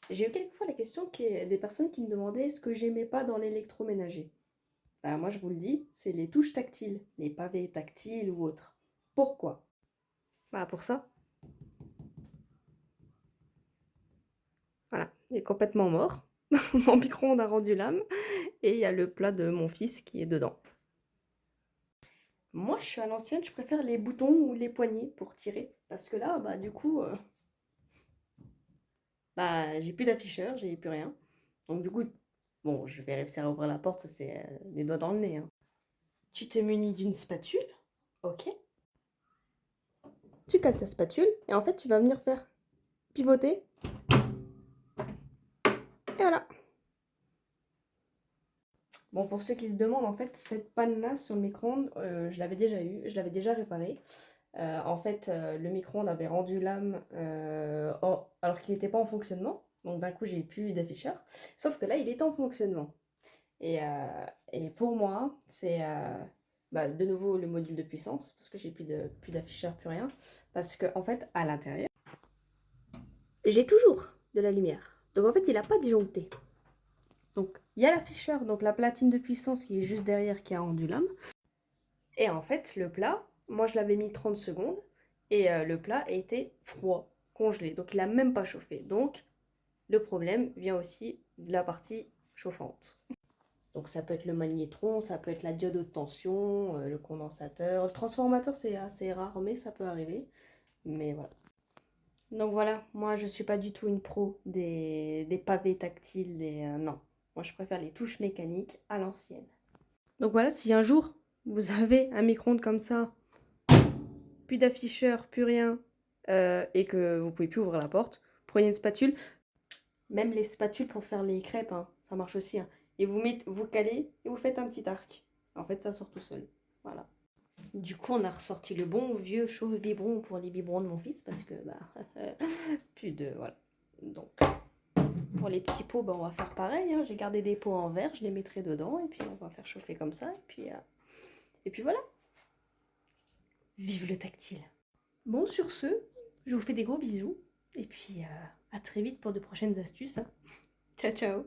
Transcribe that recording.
J'ai eu quelquefois la question des personnes qui me demandaient ce que j'aimais pas dans l'électroménager. Bah, moi, je vous le dis, c'est les touches tactiles, les pavés tactiles ou autres. Pourquoi? Bah, pour ça, voilà, il est complètement mort. Mon micro-ondes a rendu l'âme et il y a le plat de mon fils qui est dedans. Moi, je suis à l'ancienne, je préfère les boutons ou les poignées pour tirer. Parce que là, bah, du coup, bah, j'ai plus d'afficheur, j'ai plus rien. Donc, du coup, bon, je vais réussir à ouvrir la porte, ça c'est les doigts dans le nez, hein. Tu te munis d'une spatule, ok. Tu cales ta spatule et en fait, tu vas venir faire pivoter. Et voilà. Bon, pour ceux qui se demandent, en fait, cette panne-là sur le micro-ondes, je l'avais déjà eu, je l'avais déjà réparé. En fait, le micro-ondes avait rendu l'âme alors qu'il n'était pas en fonctionnement. Donc d'un coup, j'ai plus d'afficheur. Sauf que là, il est en fonctionnement. Et pour moi, c'est bah, de nouveau le module de puissance, parce que j'ai plus d'afficheur, plus rien. Parce que en fait, à l'intérieur, j'ai toujours de la lumière. Donc en fait, il n'a pas disjoncté. Donc il y a l'afficheur, donc la platine de puissance qui est juste derrière qui a rendu l'âme. Et en fait, le plat, moi je l'avais mis 30 secondes et le plat était froid, congelé. Donc il n'a même pas chauffé. Donc le problème vient aussi de la partie chauffante. Donc ça peut être le magnétron, ça peut être la diode haute tension, le condensateur. Le transformateur c'est assez rare mais ça peut arriver. Mais voilà. Donc voilà, moi je suis pas du tout une pro des pavés tactiles, non. Moi je préfère les touches mécaniques à l'ancienne. Donc voilà, si un jour vous avez un micro-ondes comme ça, plus d'afficheur, plus rien, et que vous pouvez plus ouvrir la porte, prenez une spatule. Même les spatules pour faire les crêpes, hein, ça marche aussi, hein. Et vous calez et vous faites un petit arc. En fait, ça sort tout seul. Voilà. Du coup, on a ressorti le bon vieux chauffe-biberon pour les biberons de mon fils parce que bah plus de voilà. Donc pour les petits pots, bah, on va faire pareil, hein. J'ai gardé des pots en verre, je les mettrai dedans et puis on va faire chauffer comme ça et puis voilà. Vive le tactile. Bon, sur ce, je vous fais des gros bisous et puis à très vite pour de prochaines astuces, hein. Ciao ciao.